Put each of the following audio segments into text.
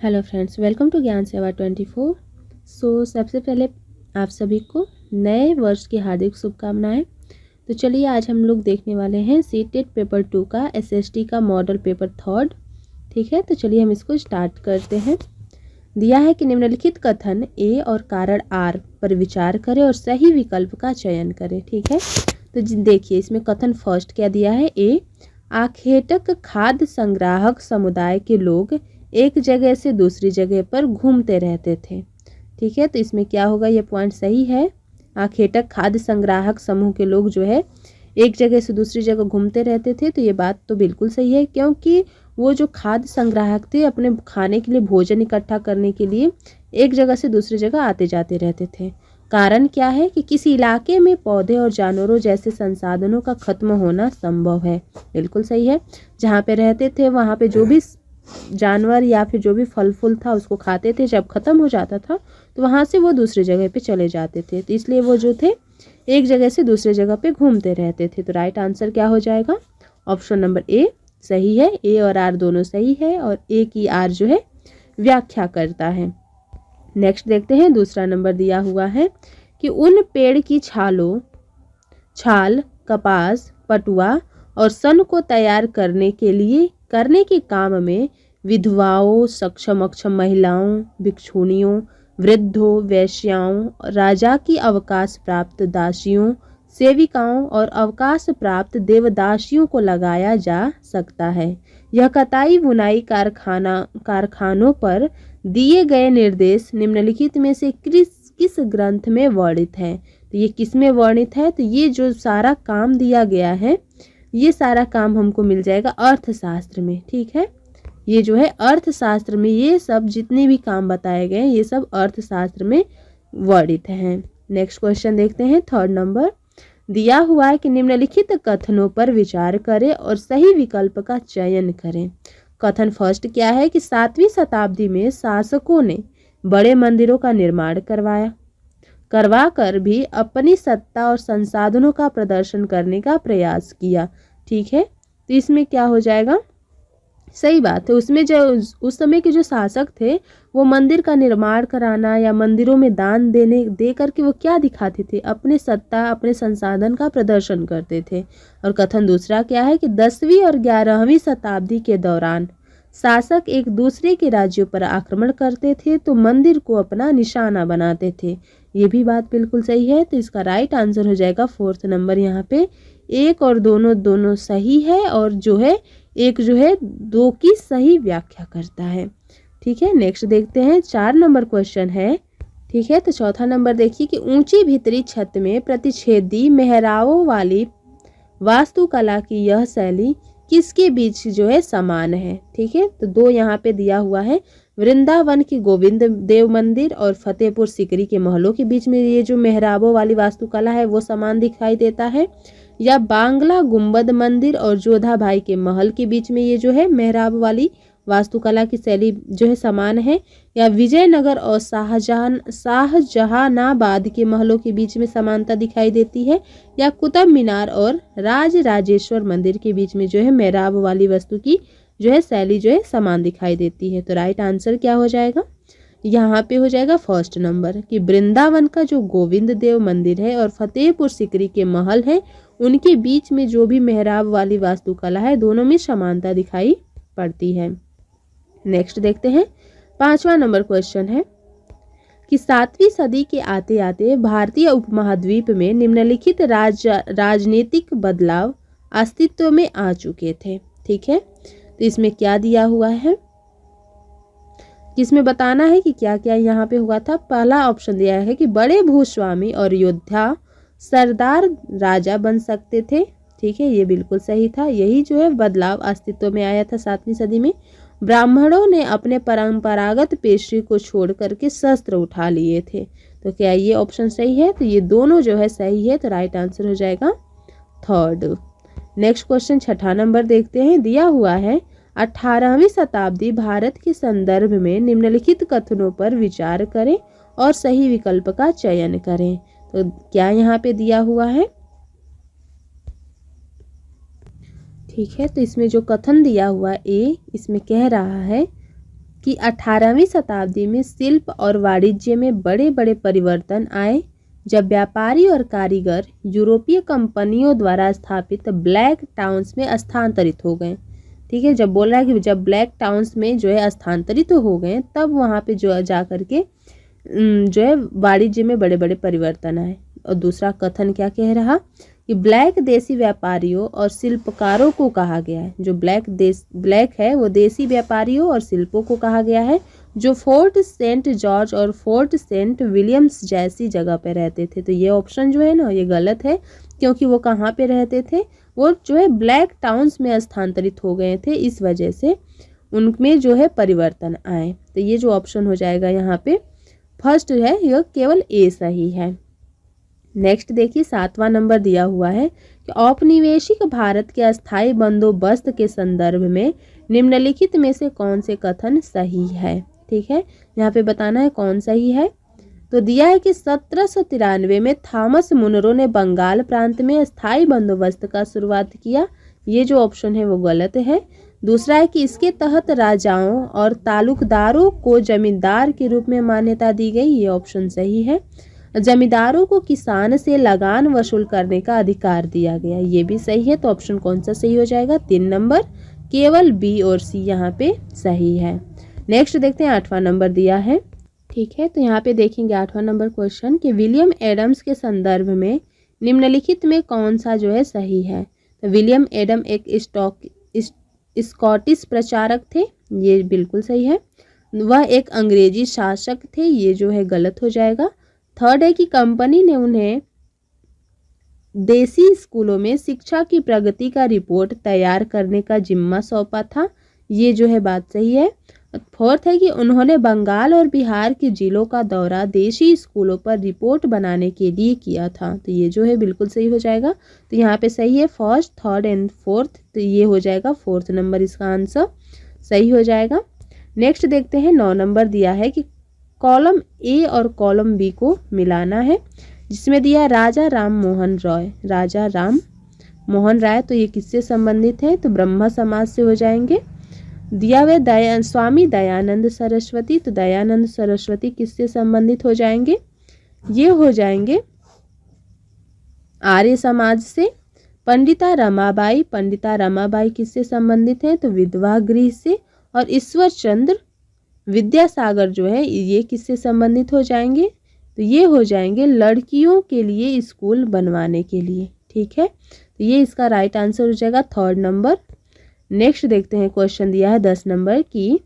Hello friends, welcome to ज्ञान सेवा 24। सबसे पहले आप सभी को नए वर्ष की हार्दिक शुभकामनाएं। तो चलिए आज हम लोग देखने वाले हैं सीटेट पेपर 2 का एसएसटी का मॉडल पेपर थर्ड। ठीक है, तो चलिए हम इसको स्टार्ट करते हैं। दिया है कि निम्नलिखित कथन ए और कारण आर पर विचार करें और सही विकल्प का चयन करें। ठीक है, तो देखिए इसमें कथन फर्स्ट क्या दिया है। ए, आखेटक खाद्य संग्राहक समुदाय के लोग एक जगह से दूसरी जगह पर घूमते रहते थे। ठीक है, तो इसमें क्या होगा, ये पॉइंट सही है। आखेटक खाद्य संग्राहक समूह के लोग जो है एक जगह से दूसरी जगह घूमते रहते थे, तो ये बात तो बिल्कुल सही है, क्योंकि वो जो खाद्य संग्राहक थे अपने खाने के लिए भोजन इकट्ठा करने के लिए एक जगह से दूसरी जगह आते जाते रहते थे। कारण क्या है कि किसी इलाके में पौधे और जानवरों जैसे संसाधनों का खत्म होना संभव है। बिल्कुल सही है, जहाँ पे रहते थे वहाँ पे जो भी जानवर या फिर जो भी फल फूल था उसको खाते थे, जब खत्म हो जाता था तो वहाँ से वो दूसरी जगह पे चले जाते थे, तो इसलिए वो जो थे एक जगह से दूसरी जगह पे घूमते रहते थे। तो राइट आंसर क्या हो जाएगा, ऑप्शन नंबर ए सही है। ए और आर दोनों सही है और ए की आर जो है व्याख्या करता है। नेक्स्ट देखते हैं, दूसरा नंबर दिया हुआ है कि उन पेड़ की छाल, कपास, पटुआ और सन को तैयार करने के काम में विधवाओं, सक्षम अक्षम महिलाओं, भिक्षुणियों, वृद्धों, वेश्याओं, राजा की अवकाश प्राप्त दासियों, सेविकाओं और अवकाश प्राप्त देवदासियों को लगाया जा सकता है। यह कताई बुनाई कारखानों पर दिए गए निर्देश निम्नलिखित में से किस ग्रंथ में वर्णित है। तो ये किस में वर्णित है, तो ये जो सारा काम दिया गया है ये सारा काम हमको मिल जाएगा अर्थशास्त्र में। ठीक है, ये जो है अर्थशास्त्र में ये सब जितने भी काम बताए गए ये सब अर्थशास्त्र में वर्णित हैं। नेक्स्ट क्वेश्चन देखते हैं, थर्ड नंबर दिया हुआ है कि निम्नलिखित कथनों पर विचार करें और सही विकल्प का चयन करें। कथन फर्स्ट क्या है कि 7वीं शताब्दी में शासकों ने बड़े मंदिरों का निर्माण करवा कर भी अपनी सत्ता और संसाधनों का प्रदर्शन करने का प्रयास किया। ठीक है, तो इसमें क्या हो जाएगा, सही बात है। उसमें जो उस समय के जो शासक थे वो मंदिर का निर्माण कराना या मंदिरों में दान दे करके वो क्या दिखाते थे, अपने सत्ता अपने संसाधन का प्रदर्शन करते थे। और कथन दूसरा क्या है कि 10वीं और 11वीं शताब्दी के दौरान शासक एक दूसरे के राज्यों पर आक्रमण करते थे तो मंदिर को अपना निशाना बनाते थे। ये भी बात बिल्कुल सही है, तो इसका राइट आंसर हो जाएगा फोर्थ नंबर। यहाँ पे एक और दोनों सही है और जो है एक जो है दो की सही व्याख्या करता है। ठीक है, नेक्स्ट देखते हैं, 4 नंबर क्वेश्चन है। ठीक है, तो चौथा नंबर देखिए कि ऊंची भीतरी छत में प्रतिच्छेदी मेहराबों वाली वास्तुकला की यह शैली किसके बीच जो है समान है। ठीक है, तो 2 यहाँ पे दिया हुआ है, वृंदावन की गोविंद देव मंदिर और फतेहपुर सीकरी के महलों के बीच में ये जो मेहराबों वाली वास्तुकला है वो समान दिखाई देता है, या बांग्ला गुंबद मंदिर और जोधा भाई के महल के बीच में ये जो है मेहराब वाली वास्तुकला की शैली जो है समान है, या विजयनगर और शाहजहानाबाद के महलों के बीच में समानता दिखाई देती है, या कुतुब मीनार और राजराजेश्वर मंदिर के बीच में जो है मेहराब वाली वस्तु की जो है शैली जो है समान दिखाई देती है। तो राइट आंसर क्या हो जाएगा, यहाँ पे हो जाएगा फर्स्ट नंबर कि वृंदावन का जो गोविंद देव मंदिर है और फतेहपुर सीकरी के महल है उनके बीच में जो भी मेहराब वाली वास्तुकला है दोनों में समानता दिखाई पड़ती है। नेक्स्ट देखते हैं, 5वां नंबर क्वेश्चन है कि 7वीं सदी के आते आते भारतीय उपमहाद्वीप में निम्नलिखित राजनीतिक बदलाव अस्तित्व में आ चुके थे। ठीक है, तो इसमें क्या दिया हुआ है, जिसमें बताना है कि क्या क्या यहाँ पे हुआ था। पहला ऑप्शन दिया है कि बड़े भूस्वामी और योद्धा सरदार राजा बन सकते थे। ठीक है, ये बिल्कुल सही था, यही जो है बदलाव अस्तित्व में आया था 7वीं सदी में। ब्राह्मणों ने अपने परंपरागत पेशे को छोड़ करके शस्त्र उठा लिए थे। तो क्या ये ऑप्शन सही है, तो ये दोनों जो है सही है, तो राइट आंसर हो जाएगा थर्ड। नेक्स्ट क्वेश्चन 6ठा नंबर देखते हैं, दिया हुआ है 18वीं शताब्दी भारत के संदर्भ में निम्नलिखित कथनों पर विचार करें और सही विकल्प का चयन करें। तो क्या यहाँ पे दिया हुआ है, ठीक है, तो इसमें जो कथन दिया हुआ ए, इसमें कह रहा है कि 18वीं शताब्दी में शिल्प और वाणिज्य में बड़े बड़े परिवर्तन आए जब व्यापारी और कारीगर यूरोपीय कंपनियों द्वारा स्थापित ब्लैक टाउन्स में स्थानांतरित हो गए। ठीक है, जब बोल रहा है कि जब ब्लैक टाउन्स में जो है स्थानांतरित हो गए तब वहाँ पे जो जा करके जो है वाणिज्य में बड़े बड़े परिवर्तन आए। और दूसरा कथन क्या कह रहा कि ब्लैक देसी व्यापारियों और शिल्पकारों को कहा गया है। जो ब्लैक है वो देसी व्यापारियों और शिल्पों को कहा गया है जो फोर्ट सेंट जॉर्ज और फोर्ट सेंट विलियम्स जैसी जगह पे रहते थे। तो ये ऑप्शन जो है ना ये गलत है, क्योंकि वो कहाँ पे रहते थे, वो जो है ब्लैक टाउन्स में स्थानांतरित हो गए थे, इस वजह से उनमें जो है परिवर्तन आए। तो ये जो ऑप्शन हो जाएगा यहाँ पे फर्स्ट है, यह केवल ए सही है। नेक्स्ट देखिए 7वां नंबर दिया हुआ है कि औपनिवेशिक भारत के अस्थायी बंदोबस्त के संदर्भ में निम्नलिखित में से कौन से कथन सही है। ठीक है, यहाँ पे बताना है कौन सही है। तो दिया है कि 1793 में थॉमस मुनरो ने बंगाल प्रांत में स्थायी बंदोबस्त का शुरुआत किया। ये जो ऑप्शन है वो गलत है। दूसरा है कि इसके तहत राजाओं और तालुकदारों को जमींदार के रूप में मान्यता दी गई। ये ऑप्शन सही है। जमींदारों को किसान से लगान वसूल करने का अधिकार दिया गया। ये भी सही है। तो ऑप्शन कौन सा सही हो जाएगा? 3 नंबर, केवल बी और सी यहाँ पे सही है। नेक्स्ट देखते हैं 8वां नंबर दिया है। ठीक है, तो यहाँ पे देखेंगे 8वां नंबर क्वेश्चन कि विलियम एडम्स के संदर्भ में निम्नलिखित में कौन सा जो है सही है। तो विलियम एडम एक स्कॉटिश प्रचारक थे। ये बिल्कुल सही है। वह एक अंग्रेजी शासक थे। ये जो है गलत हो जाएगा। थर्ड है कि कंपनी ने उन्हें देसी स्कूलों में शिक्षा की प्रगति का रिपोर्ट तैयार करने का जिम्मा सौंपा था। ये जो है बात सही है। फोर्थ है कि उन्होंने बंगाल और बिहार के जिलों का दौरा देशी स्कूलों पर रिपोर्ट बनाने के लिए किया था। तो ये जो है बिल्कुल सही हो जाएगा। तो यहाँ पे सही है फर्स्ट, थर्ड एंड फोर्थ। तो ये हो जाएगा 4th नंबर, इसका आंसर सही हो जाएगा। नेक्स्ट देखते हैं 9 नंबर दिया है कि कॉलम ए और कॉलम बी को मिलाना है, जिसमें दिया राजा राम मोहन रॉय। राजा राम मोहन राय, तो ये किससे संबंधित है? तो ब्रह्म समाज से हो जाएंगे। दिया हुआ स्वामी दयानंद सरस्वती, तो दयानंद सरस्वती किससे संबंधित हो जाएंगे? ये हो जाएंगे आर्य समाज से। पंडिता रमाबाई किससे संबंधित है? तो विधवा गृह से। और ईश्वर चंद्र विद्यासागर जो है ये किससे संबंधित हो जाएंगे? तो ये हो जाएंगे लड़कियों के लिए स्कूल बनवाने के लिए। ठीक है, तो ये इसका राइट आंसर हो जाएगा 3rd नंबर। नेक्स्ट देखते हैं क्वेश्चन दिया है 10 नंबर की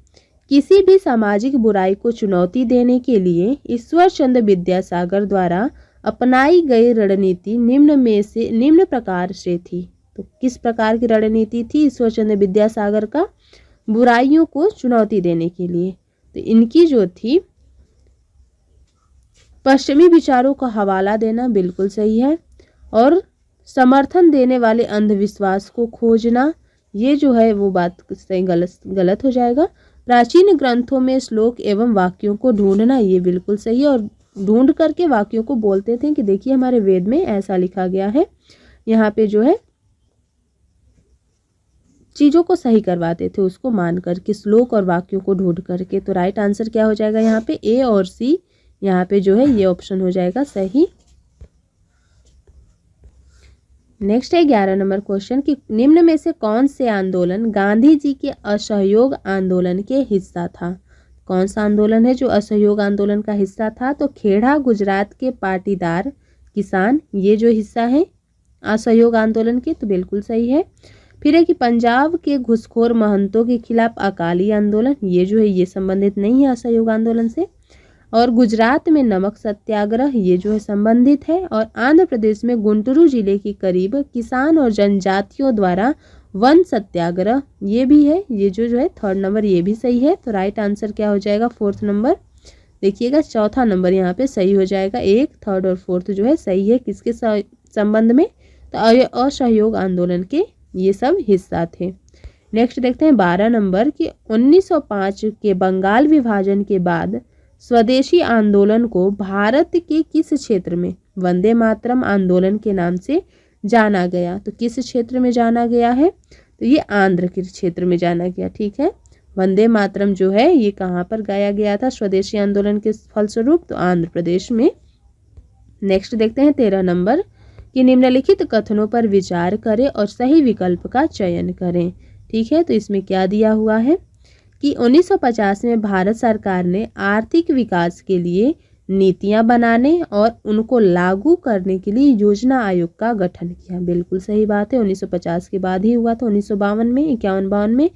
किसी भी सामाजिक बुराई को चुनौती देने के लिए ईश्वर चंद्र विद्यासागर द्वारा अपनाई गई रणनीति निम्न प्रकार से थी। तो किस प्रकार की रणनीति थी ईश्वर चंद्र विद्यासागर का बुराइयों को चुनौती देने के लिए? तो इनकी जो थी पश्चिमी विचारों का हवाला देना, बिल्कुल सही है। और समर्थन देने वाले अंधविश्वास को खोजना, ये जो है वो बात सही गलत हो जाएगा। प्राचीन ग्रंथों में श्लोक एवं वाक्यों को ढूंढना, ये बिल्कुल सही है। और ढूंढ करके वाक्यों को बोलते थे कि देखिए हमारे वेद में ऐसा लिखा गया है। यहाँ पे जो है चीज़ों को सही करवाते थे उसको मान करके, श्लोक और वाक्यों को ढूंढ करके। तो राइट आंसर क्या हो जाएगा यहाँ पे? ए और सी यहाँ पे जो है ये ऑप्शन हो जाएगा सही। नेक्स्ट है 11 नंबर क्वेश्चन कि निम्न में से कौन से आंदोलन गांधी जी के असहयोग आंदोलन के हिस्सा था? कौन सा आंदोलन है जो असहयोग आंदोलन का हिस्सा था? तो खेड़ा गुजरात के पाटीदार किसान, ये जो हिस्सा है असहयोग आंदोलन के, तो बिल्कुल सही है। फिर है कि पंजाब के घुसखोर महंतों के खिलाफ अकाली आंदोलन, ये जो है ये संबंधित नहीं है असहयोग आंदोलन से। और गुजरात में नमक सत्याग्रह, ये जो है संबंधित है। और आंध्र प्रदेश में गुंटूरू जिले के करीब किसान और जनजातियों द्वारा वन सत्याग्रह, ये भी है। ये जो है 3rd नंबर, ये भी सही है। तो राइट आंसर क्या हो जाएगा? 4th number. देखिएगा 4था नंबर यहाँ पे सही हो जाएगा। 1, 3rd और 4th जो है सही है। किसके संबंध में? तो असहयोग आंदोलन के ये सब हिस्सा थे। नेक्स्ट देखते हैं 12 नंबर कि 1905 के बंगाल विभाजन के बाद स्वदेशी आंदोलन को भारत के किस क्षेत्र में वंदे मातरम आंदोलन के नाम से जाना गया? तो किस क्षेत्र में जाना गया है? तो ये आंध्र के क्षेत्र में जाना गया। ठीक है, वंदे मातरम जो है ये कहाँ पर गाया गया था स्वदेशी आंदोलन के फलस्वरूप? तो आंध्र प्रदेश में। नेक्स्ट देखते हैं 13 नंबर कि निम्नलिखित कथनों पर विचार करें और सही विकल्प का चयन करें। ठीक है, तो इसमें क्या दिया हुआ है कि 1950 में भारत सरकार ने आर्थिक विकास के लिए नीतियां बनाने और उनको लागू करने के लिए योजना आयोग का गठन किया। बिल्कुल सही बात है, 1950 के बाद ही हुआ था, 1952 में, 51-52 में।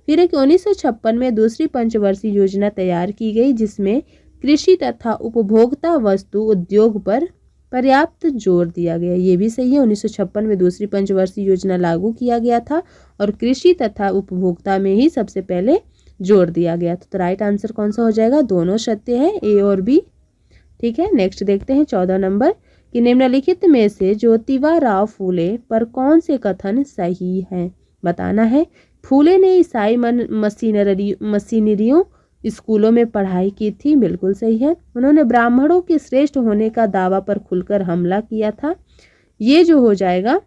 फिर एक 1956 में दूसरी पंचवर्षीय योजना तैयार की गई जिसमें कृषि तथा उपभोक्ता वस्तु उद्योग पर पर्याप्त जोर दिया गया। ये भी सही है, 1956 में दूसरी पंचवर्षीय योजना लागू किया गया था और कृषि तथा उपभोक्ता में ही सबसे पहले जोर दिया गया था। तो राइट आंसर कौन सा हो जाएगा? दोनों सत्य है, ए और बी। ठीक है, नेक्स्ट देखते हैं 14 नंबर कि निम्नलिखित में से ज्योतिबा राव फूले पर कौन से कथन सही हैं? बताना है। फूले ने ईसाई मशीनरियों स्कूलों में पढ़ाई की थी। बिल्कुल सही है। उन्होंने ब्राह्मणों के श्रेष्ठ होने का दावा पर खुलकर हमला किया था। ये जो हो जाएगा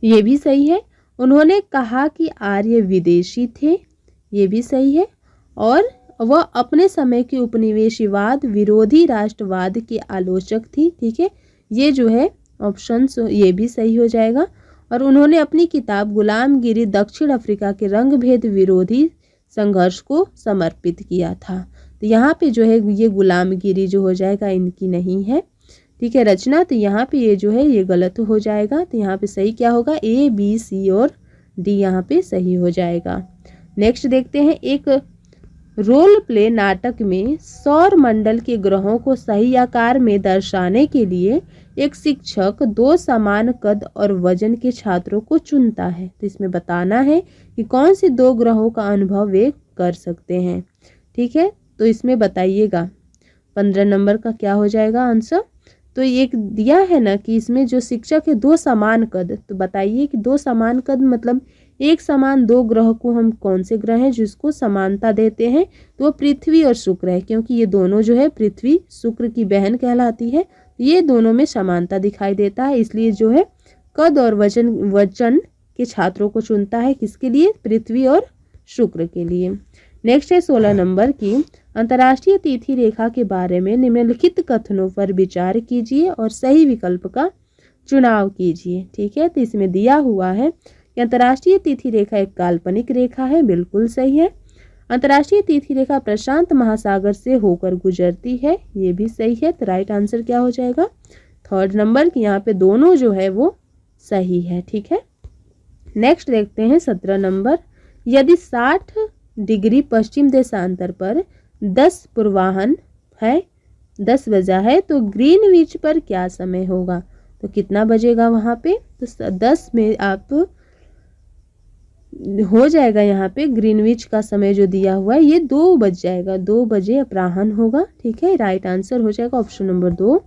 ये भी सही है। उन्होंने कहा कि आर्य विदेशी थे। ये भी सही है। और वह अपने समय के उपनिवेशवाद विरोधी राष्ट्रवाद की आलोचक थी। ठीक है, ये जो है ऑप्शन ये भी सही हो जाएगा। और उन्होंने अपनी किताब गुलामगिरी दक्षिण अफ्रीका के रंगभेद विरोधी संघर्ष को समर्पित किया था। तो यहाँ पे जो है ये गुलामगिरी जो हो जाएगा इनकी नहीं है। ठीक है, रचना, तो यहाँ पे ये जो है ये गलत हो जाएगा। तो यहाँ पे सही क्या होगा? ए, बी, सी और डी यहाँ पे सही हो जाएगा। नेक्स्ट देखते हैं, एक रोल प्ले नाटक में सौर मंडल के ग्रहों को सही आकार में दर्शाने के लिए एक शिक्षक 2 समान कद और वजन के छात्रों को चुनता है। तो इसमें बताना है कि कौन से 2 ग्रहों का अनुभव वे कर सकते हैं। ठीक है, तो इसमें बताइएगा 15 नंबर का क्या हो जाएगा आंसर? तो एक दिया है ना कि इसमें जो शिक्षक है 2 समान कद, तो बताइए कि 2 समान कद मतलब एक समान 2 ग्रह को हम कौन से ग्रह हैं जिसको समानता देते हैं? तो वो पृथ्वी और शुक्र है, क्योंकि ये दोनों जो है पृथ्वी शुक्र की बहन कहलाती है। ये दोनों में समानता दिखाई देता है, इसलिए जो है कद और वजन के छात्रों को चुनता है। किसके लिए? पृथ्वी और शुक्र के लिए। नेक्स्ट है 16 नंबर की अंतर्राष्ट्रीय तिथि रेखा के बारे में निम्नलिखित कथनों पर विचार कीजिए और सही विकल्प का चुनाव कीजिए। ठीक है, तो इसमें दिया हुआ है कि अंतर्राष्ट्रीय तिथि रेखा एक काल्पनिक रेखा है। बिल्कुल सही है। अंतर्राष्ट्रीय तिथि रेखा प्रशांत महासागर से होकर गुजरती है। ये भी सही है। तो राइट आंसर क्या हो जाएगा? 3rd नंबर की यहाँ पे दोनों जो है वो सही है। ठीक है, नेक्स्ट देखते हैं 17 नंबर। यदि 60 डिग्री पश्चिम देशांतर पर 10 पूर्वाह्न है, 10 बजा है, तो ग्रीनविच पर क्या समय होगा? तो कितना बजेगा वहाँ पे? तो 10 में आप हो जाएगा यहाँ पे ग्रीनविच का समय जो दिया हुआ है ये 2 बज जाएगा, 2 बजे अपराह्न होगा। ठीक है, राइट आंसर हो जाएगा ऑप्शन नंबर 2।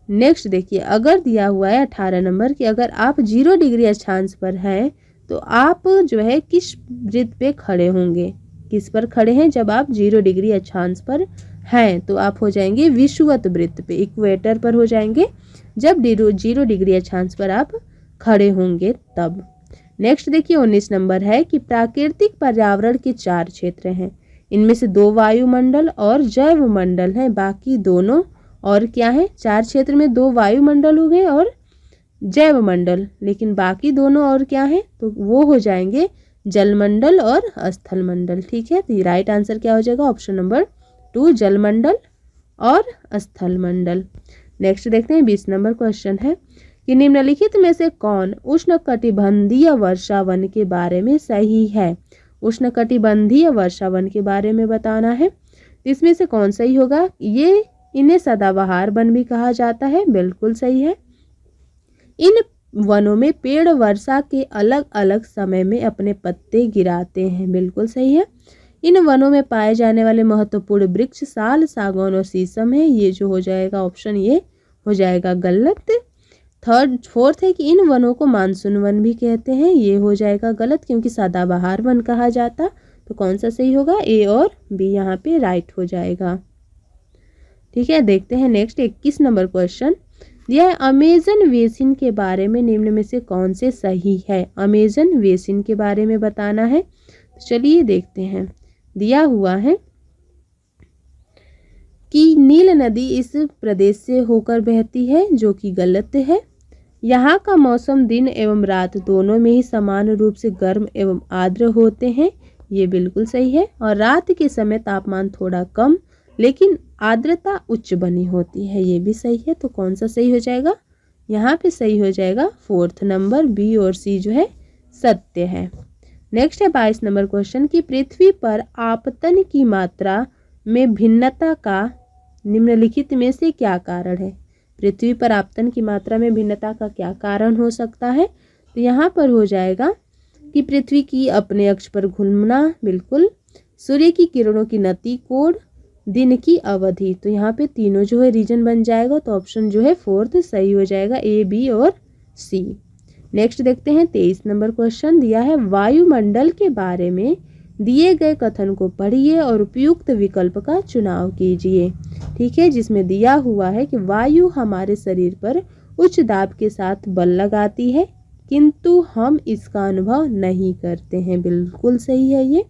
नेक्स्ट देखिए, अगर दिया हुआ है 18 नंबर की अगर आप 0 डिग्री अक्षांश पर हैं तो आप जो है किस वृत्त पे खड़े होंगे? किस पर खड़े हैं जब आप 0 डिग्री अक्षांश पर हैं? तो आप हो जाएंगे विषुवत वृत्त पे, इक्वेटर पर हो जाएंगे जब 0 डिग्री अक्षांश पर आप खड़े होंगे तब। नेक्स्ट देखिए 19 नंबर है कि प्राकृतिक पर्यावरण के 4 क्षेत्र हैं। इनमें से 2 वायुमंडल और जैव मंडल हैं, बाकी दोनों और क्या है? 4 क्षेत्र में 2 वायुमंडल हो गए और जैव मंडल, लेकिन बाकी दोनों और क्या है? तो वो हो जाएंगे जलमंडल और स्थल मंडल। ठीक है, तो राइट आंसर क्या हो जाएगा? ऑप्शन नंबर 2 जलमंडल और स्थल मंडल। नेक्स्ट देखते हैं 20 नंबर क्वेश्चन है कि निम्नलिखित में से कौन उष्णकटिबंधीय वर्षावन के बारे में सही है? उष्णकटिबंधीय वर्षावन के बारे में बताना है। इसमें से कौन सही होगा? ये इन्हें सदाबहार वन भी कहा जाता है। बिल्कुल सही है। इन वनों में पेड़ वर्षा के अलग अलग समय में अपने पत्ते गिराते हैं। बिल्कुल सही है। इन वनों में पाए जाने वाले महत्वपूर्ण वृक्ष साल, सागौन और शीशम है। ये जो हो जाएगा ऑप्शन ये हो जाएगा गलत। 4th है कि इन वनों को मानसून वन भी कहते हैं। ये हो जाएगा गलत क्योंकि सदाबहार वन कहा जाता। तो कौन सा सही होगा? ए और बी यहाँ पे राइट हो जाएगा। ठीक है, देखते हैं नेक्स्ट 21 नंबर क्वेश्चन। यह अमेजन बेसिन के बारे में निम्न में से कौन से सही है? अमेजन बेसिन के बारे में बताना है। चलिए देखते हैं। दिया हुआ है कि नील नदी इस प्रदेश से होकर बहती है, जो कि गलत है। यहाँ का मौसम दिन एवं रात दोनों में ही समान रूप से गर्म एवं आर्द्र होते हैं, ये बिल्कुल सही है। और रात के समय तापमान थोड़ा कम लेकिन आर्द्रता उच्च बनी होती है, ये भी सही है। तो कौन सा सही हो जाएगा? यहाँ पे सही हो जाएगा 4th नंबर, बी और सी जो है सत्य है। नेक्स्ट है 22 नंबर क्वेश्चन कि पृथ्वी पर आपतन की मात्रा में भिन्नता का निम्नलिखित में से क्या कारण है? पृथ्वी पर आपतन की मात्रा में भिन्नता का क्या कारण हो सकता है? तो यहाँ पर हो जाएगा कि पृथ्वी की अपने अक्ष पर घूमना, बिल्कुल। सूर्य की किरणों की नति कोण, दिन की अवधि। तो यहाँ पे तीनों जो है रीजन बन जाएगा, तो ऑप्शन जो है 4th सही हो जाएगा, ए, बी और सी। नेक्स्ट देखते हैं 23 नंबर क्वेश्चन। दिया है वायुमंडल के बारे में दिए गए कथन को पढ़िए और उपयुक्त विकल्प का चुनाव कीजिए। ठीक है, जिसमें दिया हुआ है कि वायु हमारे शरीर पर उच्च दाब के साथ बल लगाती है किंतु हम इसका अनुभव नहीं करते हैं, बिल्कुल सही है ये।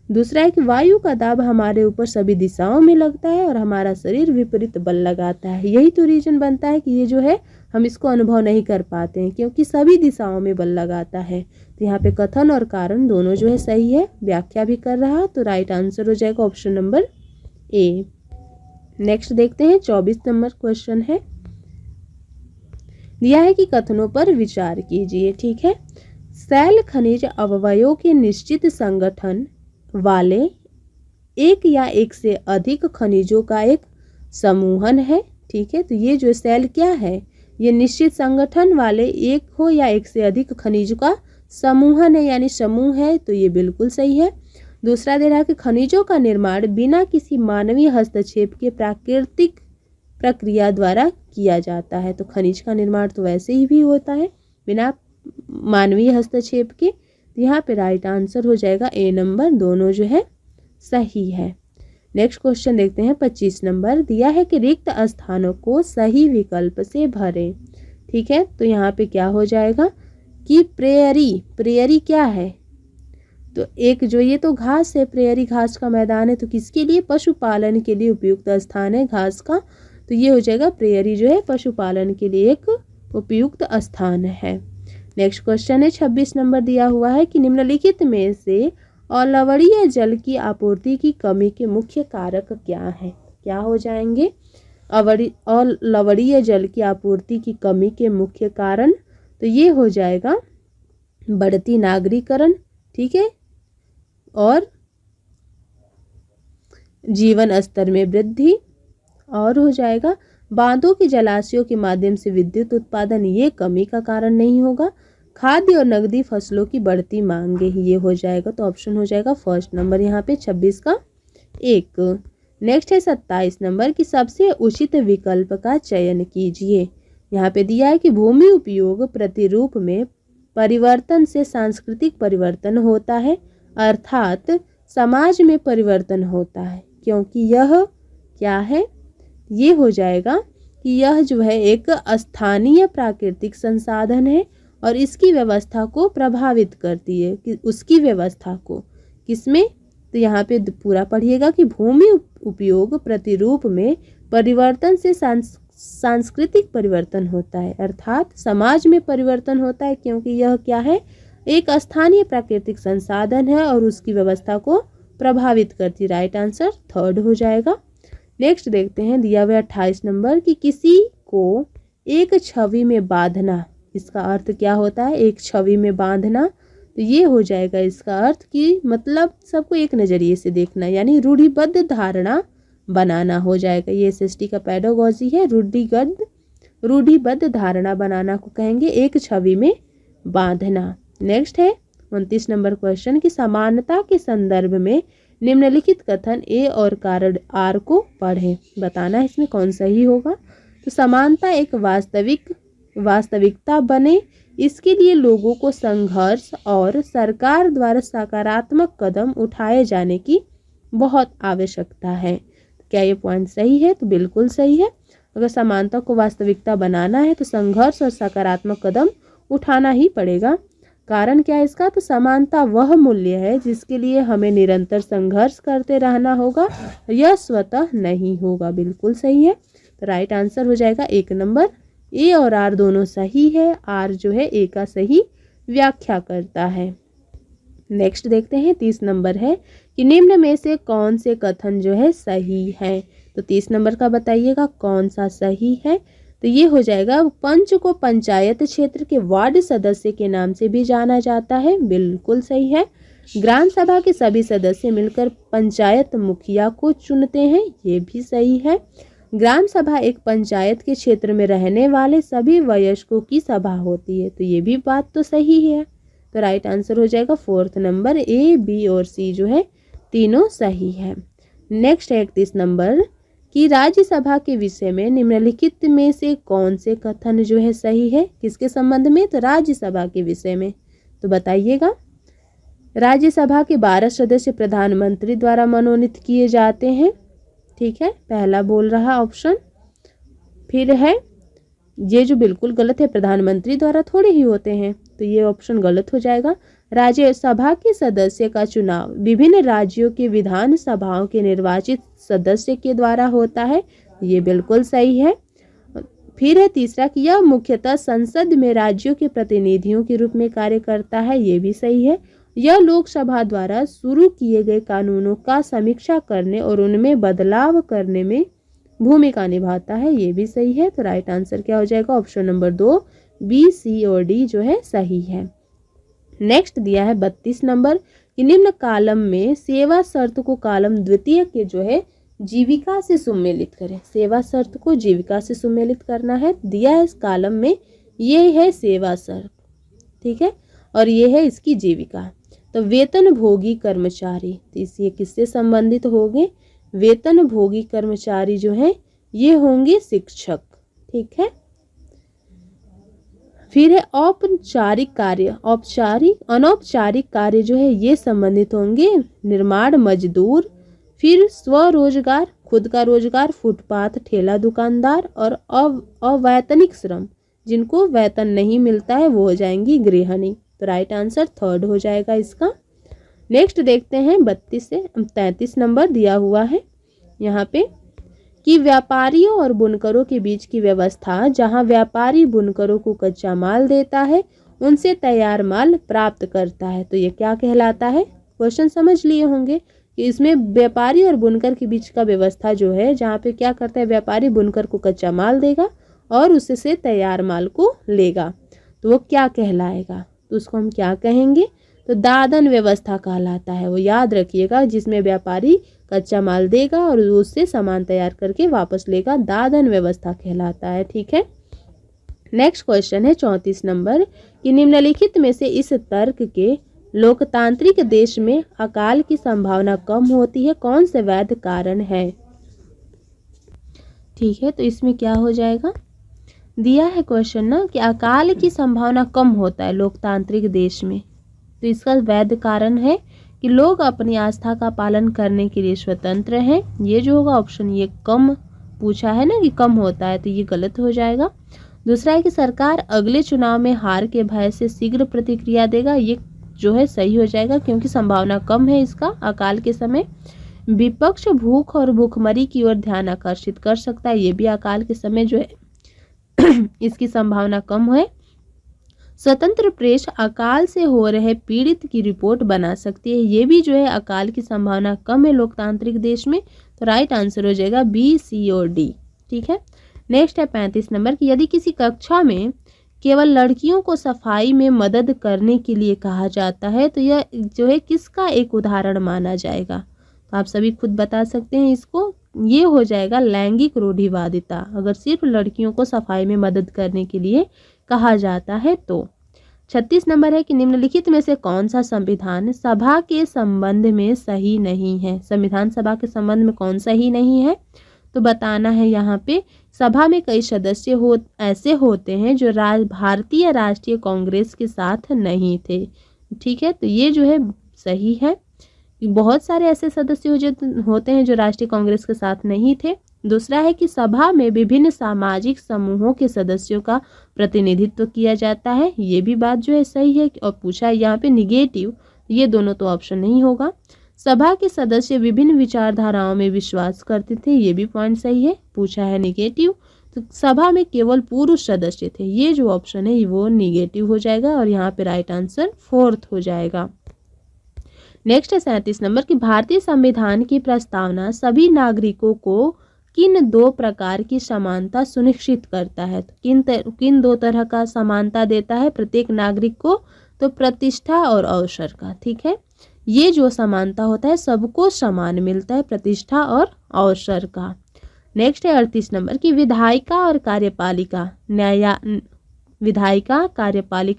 दूसरा है कि वायु का दाब हमारे ऊपर सभी दिशाओं में लगता है और हमारा शरीर विपरीत बल लगाता है। यही तो रीजन बनता है कि ये जो है हम इसको अनुभव नहीं कर पाते हैं, क्योंकि सभी दिशाओं में बल लगाता है। तो यहाँ पे कथन और कारण दोनों जो है सही है, व्याख्या भी कर रहा, तो राइट आंसर हो जाएगा ऑप्शन नंबर ए। नेक्स्ट देखते हैं 24 नंबर क्वेश्चन है। दिया है कि कथनों पर विचार कीजिए। ठीक है, शैल खनिज अवयवों के निश्चित संगठन वाले एक या एक से अधिक खनिजों का एक समूहन है। ठीक है, तो ये जो शैल क्या है? ये निश्चित संगठन वाले एक हो या एक से अधिक खनिजों का समूहन है, यानी समूह है, तो ये बिल्कुल सही है। दूसरा दे रहा है कि खनिजों का निर्माण बिना किसी मानवीय हस्तक्षेप के प्राकृतिक प्रक्रिया द्वारा किया जाता है। तो खनिज का निर्माण तो वैसे ही भी होता है बिना मानवीय हस्तक्षेप के। तो यहाँ पे राइट आंसर हो जाएगा ए नंबर, दोनों जो है सही है। नेक्स्ट क्वेश्चन देखते हैं 25 नंबर। दिया है कि रिक्त स्थानों को सही विकल्प से भरें। ठीक है, तो यहाँ पे क्या हो जाएगा कि प्रेयरी क्या है? तो एक जो ये तो घास है, प्रेयरी घास का मैदान है, तो किसके लिए? पशुपालन के लिए उपयुक्त स्थान है घास का। तो ये हो जाएगा प्रेयरी जो है पशुपालन के लिए एक उपयुक्त स्थान है। नेक्स्ट क्वेश्चन है 26 नंबर। दिया हुआ है कि निम्नलिखित में से अलवणीय जल की आपूर्ति की कमी के मुख्य कारक क्या है? क्या हो जाएंगे? अलवणीय जल की आपूर्ति की कमी के मुख्य कारण, तो ये हो जाएगा बढ़ती नागरीकरण, ठीक है, और जीवन स्तर में वृद्धि, और हो जाएगा बांधों की जलाशयों के माध्यम से विद्युत उत्पादन, ये कमी का कारण नहीं होगा। खाद्य और नकदी फसलों की बढ़ती मांगे, ये हो जाएगा, तो ऑप्शन हो जाएगा 1st नंबर यहाँ पे 26 का 1। नेक्स्ट है 27 नंबर कि सबसे उचित विकल्प का चयन कीजिए। यहाँ पे दिया है कि भूमि उपयोग प्रतिरूप में परिवर्तन से सांस्कृतिक परिवर्तन होता है, अर्थात समाज में परिवर्तन होता है, क्योंकि यह क्या है? ये हो जाएगा कि यह जो है एक स्थानीय प्राकृतिक संसाधन है और इसकी व्यवस्था को प्रभावित करती है, कि उसकी व्यवस्था को किसमें? तो यहाँ पे पूरा पढ़िएगा कि भूमि उपयोग प्रतिरूप में परिवर्तन से सांस्कृतिक परिवर्तन होता है, अर्थात समाज में परिवर्तन होता है, क्योंकि यह क्या है? एक स्थानीय प्राकृतिक संसाधन है और उसकी व्यवस्था को प्रभावित करती। राइट आंसर 3rd हो जाएगा। नेक्स्ट देखते हैं, दिया हुआ 28 नंबर कि किसी को एक छवि में बांधना, इसका अर्थ क्या होता है? एक छवि में बांधना, तो ये हो जाएगा इसका अर्थ कि मतलब सबको एक नज़रिए से देखना, यानी रूढ़िबद्ध धारणा बनाना हो जाएगा। ये SST का पेडागोजी है, रूढ़िबद्ध धारणा बनाना को कहेंगे एक छवि में बांधना। नेक्स्ट है 29 नंबर क्वेश्चन कि समानता के संदर्भ में निम्नलिखित कथन ए और कारण आर को पढ़ें, बताना है इसमें कौन सही होगा। तो समानता एक वास्तविकता बने, इसके लिए लोगों को संघर्ष और सरकार द्वारा सकारात्मक कदम उठाए जाने की बहुत आवश्यकता है। क्या ये पॉइंट सही है? तो बिल्कुल सही है। अगर समानता को वास्तविकता बनाना है तो संघर्ष और सकारात्मक कदम उठाना ही पड़ेगा। कारण क्या है इसका? तो समानता वह मूल्य है जिसके लिए हमें निरंतर संघर्ष करते रहना होगा, यह स्वतः नहीं होगा। बिल्कुल सही है। तो राइट आंसर हो जाएगा 1 नंबर। ए और आर दोनों सही है। आर जो है ए का सही व्याख्या करता है। नेक्स्ट देखते हैं 30 नंबर है कि निम्न में से कौन से कथन जो है सही है। तो 30 नंबर का बताइएगा कौन सा सही है। तो ये हो जाएगा, पंच को पंचायत क्षेत्र के वार्ड सदस्य के नाम से भी जाना जाता है। बिल्कुल सही है। ग्राम सभा के सभी सदस्य मिलकर पंचायत मुखिया को चुनते हैं, ये भी सही है। ग्राम सभा एक पंचायत के क्षेत्र में रहने वाले सभी वयस्कों की सभा होती है, तो ये भी बात तो सही है। तो राइट आंसर हो जाएगा 4th नंबर। ए, बी और सी जो है तीनों सही है। नेक्स्ट है 31 नंबर कि राज्यसभा के विषय में निम्नलिखित में से कौन से कथन जो है सही है। किसके संबंध में? तो राज्यसभा के विषय में। तो बताइएगा। राज्यसभा के 12 सदस्य प्रधानमंत्री द्वारा मनोनीत किए जाते हैं। ठीक है, पहला बोल रहा ऑप्शन। फिर है ये जो बिल्कुल गलत है, प्रधानमंत्री द्वारा थोड़े ही होते हैं, तो ये ऑप्शन गलत हो जाएगा। राज्यसभा के सदस्य का चुनाव विभिन्न राज्यों के विधान सभाओं के निर्वाचित सदस्य के द्वारा होता है, ये बिल्कुल सही है। फिर है तीसरा कि यह मुख्यतः संसद में राज्यों के प्रतिनिधियों के रूप में कार्य करता है, ये भी सही है। यह लोकसभा द्वारा शुरू किए गए कानूनों का समीक्षा करने और उनमें बदलाव करने में भूमिका निभाता है, ये भी सही है। तो राइट आंसर क्या हो जाएगा? ऑप्शन नंबर 2, बी, सी और डी जो है सही है। नेक्स्ट दिया है 32 नंबर कि निम्न कालम में सेवा शर्त को कालम द्वितीय के जो है जीविका से सुमेलित करें। सेवा शर्त को जीविका से सुमेलित करना है, दिया है इस कालम में। ये है सेवा शर्त, ठीक है, और ये है इसकी जीविका। तो वेतन भोगी कर्मचारी, तो ये किससे संबंधित होंगे? वेतन भोगी कर्मचारी जो है ये होंगे शिक्षक। ठीक है। फिर है औपचारिक कार्य, औपचारिक अनौपचारिक कार्य जो है ये संबंधित होंगे निर्माण मजदूर, फिर स्वरोजगार, खुद का रोजगार, फुटपाथ ठेला दुकानदार, और अवैतनिक श्रम जिनको वेतन नहीं मिलता है वो हो जाएंगी गृहिणी। तो राइट आंसर 3rd हो जाएगा इसका। नेक्स्ट देखते हैं 32 से 33 नंबर दिया हुआ है यहाँ पे कि व्यापारियों और बुनकरों के बीच की व्यवस्था, जहां व्यापारी बुनकरों को कच्चा माल देता है उनसे तैयार माल प्राप्त करता है, तो ये क्या कहलाता है? क्वेश्चन समझ लिए होंगे कि इसमें व्यापारी और बुनकर के बीच का व्यवस्था जो है, जहाँ पे क्या करता है व्यापारी बुनकर को कच्चा माल देगा और उससे तैयार माल को लेगा, तो वो क्या कहलाएगा? तो उसको हम क्या कहेंगे? तो दादन व्यवस्था कहलाता है। वो याद रखिएगा, जिसमें व्यापारी कच्चा माल देगा और उससे सामान तैयार करके वापस लेगा, दादन व्यवस्था कहलाता है। ठीक है। नेक्स्ट क्वेश्चन है 34 नंबर कि निम्नलिखित में से इस तर्क के लोकतांत्रिक देश में अकाल की संभावना कम होती है, कौन से वैध कारण है? ठीक है, तो इसमें क्या हो जाएगा? दिया है क्वेश्चन ना कि अकाल की संभावना कम होता है लोकतांत्रिक देश में, तो इसका वैध कारण है कि लोग अपनी आस्था का पालन करने के लिए स्वतंत्र हैं। ये जो होगा ऑप्शन ये कम पूछा है ना कि कम होता है, तो ये गलत हो जाएगा। दूसरा है कि सरकार अगले चुनाव में हार के भय से शीघ्र प्रतिक्रिया देगा, ये जो है सही हो जाएगा क्योंकि संभावना कम है इसका अकाल के समय। विपक्ष भूख और भूखमरी की ओर ध्यान आकर्षित कर सकता है, ये भी अकाल के समय जो है इसकी संभावना कम है। स्वतंत्र प्रेस अकाल से हो रहे पीड़ित की रिपोर्ट बना सकती है, ये भी जो है अकाल की संभावना कम है लोकतांत्रिक देश में, तो राइट आंसर हो जाएगा बी, सी और डी। ठीक है। नेक्स्ट है 35 नंबर कि यदि किसी कक्षा में केवल लड़कियों को सफाई में मदद करने के लिए कहा जाता है, तो यह जो है किसका एक उदाहरण माना जाएगा? तो आप सभी खुद बता सकते हैं इसको। ये हो जाएगा लैंगिक रूढ़िवादिता, अगर सिर्फ लड़कियों को सफाई में मदद करने के लिए कहा जाता है तो। 36 नंबर है कि निम्नलिखित में से कौन सा संविधान सभा के संबंध में सही नहीं है? संविधान सभा के संबंध में कौन सही नहीं है? तो बताना है यहाँ पे। सभा में कई सदस्य ऐसे होते हैं जो भारतीय राष्ट्रीय कांग्रेस के साथ नहीं थे। ठीक है, तो ये जो है सही है। बहुत सारे ऐसे सदस्य होते हैं जो राष्ट्रीय कांग्रेस के साथ नहीं थे, दूसरा है कि सभा में विभिन्न सामाजिक समूहों के सदस्यों का प्रतिनिधित्व किया जाता है, ये भी बात जो है सही है। और पूछा है यहाँ पे निगेटिव, ये दोनों तो ऑप्शन नहीं होगा। सभा के सदस्य विभिन्न विचारधाराओं में विश्वास करते थे, ये भी पॉइंट सही है। पूछा है निगेटिव, तो सभा में केवल पुरुष सदस्य थे, ये जो ऑप्शन है वो निगेटिव हो जाएगा और यहाँ पे राइट आंसर 4th हो जाएगा। नेक्स्ट है 37 नंबर की भारतीय संविधान की प्रस्तावना सभी नागरिकों को किन 2 प्रकार की समानता सुनिश्चित करता है। तो किन 2 तरह का समानता देता है प्रत्येक नागरिक को, तो प्रतिष्ठा और अवसर का। ठीक है, ये जो समानता होता है सबको समान मिलता है, प्रतिष्ठा और अवसर का। नेक्स्ट है 38 नंबर की विधायिका और कार्यपालिका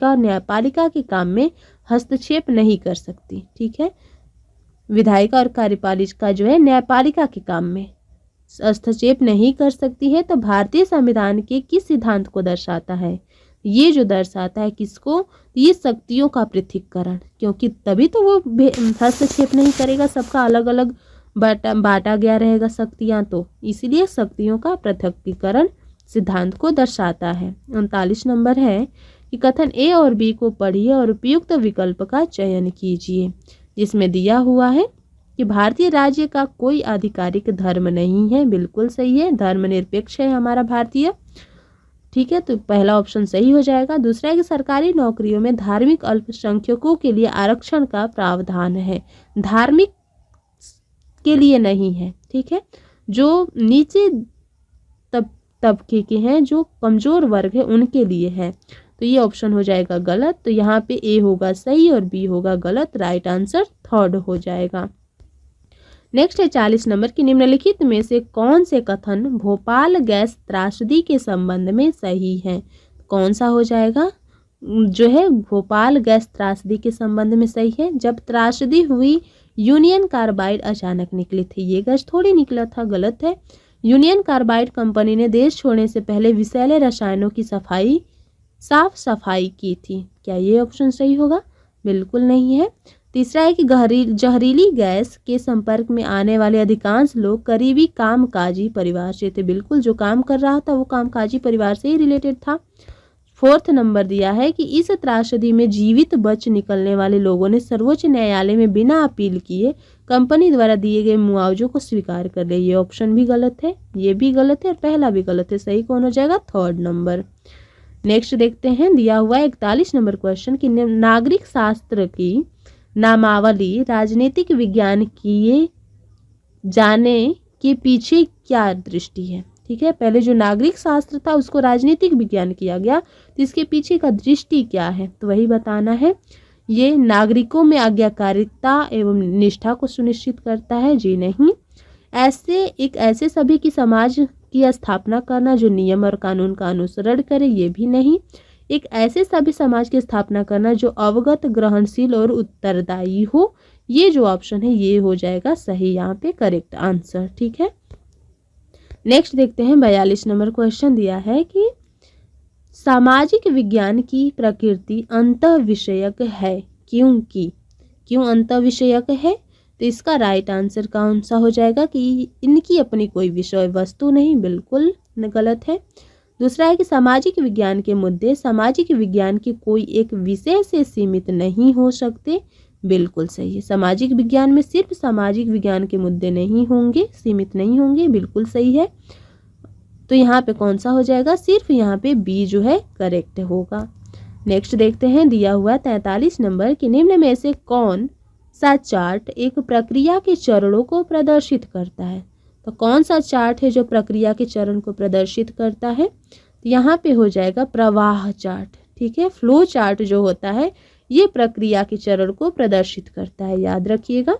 और न्यायपालिका के काम में हस्तक्षेप नहीं कर सकती। ठीक है, विधायिका और कार्यपालिका जो है न्यायपालिका के काम में हस्तक्षेप नहीं कर सकती है। तो भारतीय संविधान के किस सिद्धांत को दर्शाता है, ये जो दर्शाता है किसको, ये शक्तियों का पृथक्करण, क्योंकि तभी तो वो हस्तक्षेप नहीं करेगा, सबका अलग अलग बांटा गया रहेगा शक्तियाँ, तो इसीलिए शक्तियों का पृथक्करण सिद्धांत को दर्शाता है। 39 नंबर है कि कथन ए और बी को पढ़िए और उपयुक्त विकल्प का चयन कीजिए, जिसमें दिया हुआ है कि भारतीय राज्य का कोई आधिकारिक धर्म नहीं है, बिल्कुल सही है, धर्मनिरपेक्ष है हमारा भारतीय। ठीक है, तो पहला ऑप्शन सही हो जाएगा। दूसरा है कि सरकारी नौकरियों में धार्मिक अल्पसंख्यकों के लिए आरक्षण का प्रावधान है, धार्मिक के लिए नहीं है। ठीक है, जो नीचे तबके के हैं, जो कमजोर वर्ग है उनके लिए है, तो ये ऑप्शन हो जाएगा गलत। तो यहाँ पे ए होगा सही और बी होगा गलत, राइट आंसर 3rd हो जाएगा। नेक्स्ट है 40 नंबर की निम्नलिखित में से कौन से कथन भोपाल गैस त्रासदी के संबंध में सही है। कौन सा हो जाएगा, जो है भोपाल गैस त्रासदी के संबंध में सही है। जब त्रासदी हुई यूनियन कार्बाइड अचानक निकली थी, ये गैस थोड़ी निकला था, गलत है। यूनियन कार्बाइड कंपनी ने देश छोड़ने से पहले विषैले रसायनों की साफ सफाई की थी, क्या ये ऑप्शन सही होगा, बिल्कुल नहीं है। तीसरा है कि जहरीली गैस के संपर्क में आने वाले अधिकांश लोग करीबी कामकाजी परिवार से थे, बिल्कुल जो काम कर रहा था वो कामकाजी परिवार से ही रिलेटेड था। 4th नंबर दिया है कि इस त्रासदी में जीवित बच निकलने वाले लोगों ने सर्वोच्च न्यायालय में बिना अपील किए कंपनी द्वारा दिए गए मुआवजों को स्वीकार कर लिया, ये ऑप्शन भी गलत है, ये भी गलत है और पहला भी गलत है। सही कौन हो जाएगा, 3rd नंबर। नेक्स्ट देखते हैं, दिया हुआ 41 नंबर क्वेश्चन कि नागरिक शास्त्र की नामावली राजनीतिक विज्ञान किए जाने के पीछे क्या दृष्टि है। ठीक है, पहले जो नागरिक शास्त्र था उसको राजनीतिक विज्ञान किया गया, तो इसके पीछे का दृष्टि क्या है, तो वही बताना है। ये नागरिकों में आज्ञाकारिता एवं निष्ठा को सुनिश्चित करता है, जी नहीं। ऐसे सभी की समाज की स्थापना करना जो नियम और कानून का अनुसरण करे, ये भी नहीं। एक ऐसे सभी समाज की स्थापना करना जो अवगत, ग्रहणशील और उत्तरदायी हो, ये जो ऑप्शन है ये हो जाएगा सही, यहाँ पे करेक्ट आंसर। ठीक है, नेक्स्ट देखते हैं 42 नंबर क्वेश्चन दिया है कि सामाजिक विज्ञान की प्रकृति अंतः विषयक है, क्यों अंतः विषयक है, तो इसका राइट आंसर कौन सा हो जाएगा कि इनकी अपनी कोई विषय वस्तु नहीं, बिल्कुल गलत है। दूसरा है कि सामाजिक विज्ञान के मुद्दे सामाजिक विज्ञान के कोई एक विषय से सीमित नहीं हो सकते, बिल्कुल सही है। सामाजिक विज्ञान में सिर्फ सामाजिक विज्ञान के मुद्दे नहीं होंगे, सीमित नहीं होंगे, बिल्कुल सही है। तो यहाँ पे कौन सा हो जाएगा, सिर्फ यहाँ पे बी जो है करेक्ट होगा। नेक्स्ट देखते हैं, दिया हुआ 43 नंबर कि निम्न में से कौन सा चार्ट एक प्रक्रिया के चरणों को प्रदर्शित करता है। तो कौन सा चार्ट है जो प्रक्रिया के चरण को प्रदर्शित करता है, तो यहाँ पे हो जाएगा प्रवाह चार्ट। ठीक है, फ्लो चार्ट जो होता है ये प्रक्रिया के चरण को प्रदर्शित करता है, याद रखिएगा।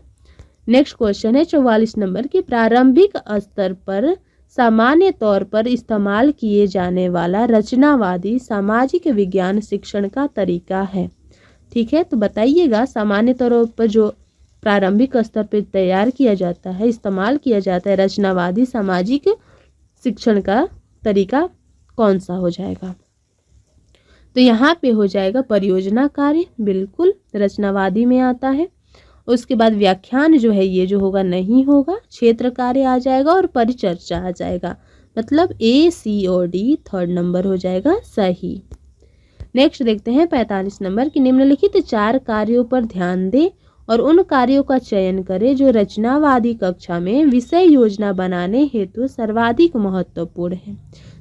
नेक्स्ट क्वेश्चन है 44 नंबर की प्रारंभिक स्तर पर सामान्य तौर पर इस्तेमाल किए जाने वाला रचनावादी सामाजिक विज्ञान शिक्षण का तरीका है। ठीक है, तो बताइएगा सामान्य तौर पर जो प्रारंभिक स्तर पर तैयार किया जाता है, इस्तेमाल किया जाता है रचनावादी सामाजिक शिक्षण का तरीका कौन सा हो जाएगा, तो यहाँ पे हो जाएगा परियोजना कार्य, बिल्कुल रचनावादी में आता है। उसके बाद व्याख्यान जो है ये जो होगा नहीं होगा, क्षेत्र कार्य आ जाएगा और परिचर्चा आ जाएगा। मतलब ए, सी और डी थर्ड नंबर हो जाएगा सही। नेक्स्ट देखते हैं 45 नंबर की निम्नलिखित 4 कार्यों पर ध्यान दें और उन कार्यों का चयन करें जो रचनावादी कक्षा में विषय योजना बनाने हेतु सर्वाधिक महत्वपूर्ण है।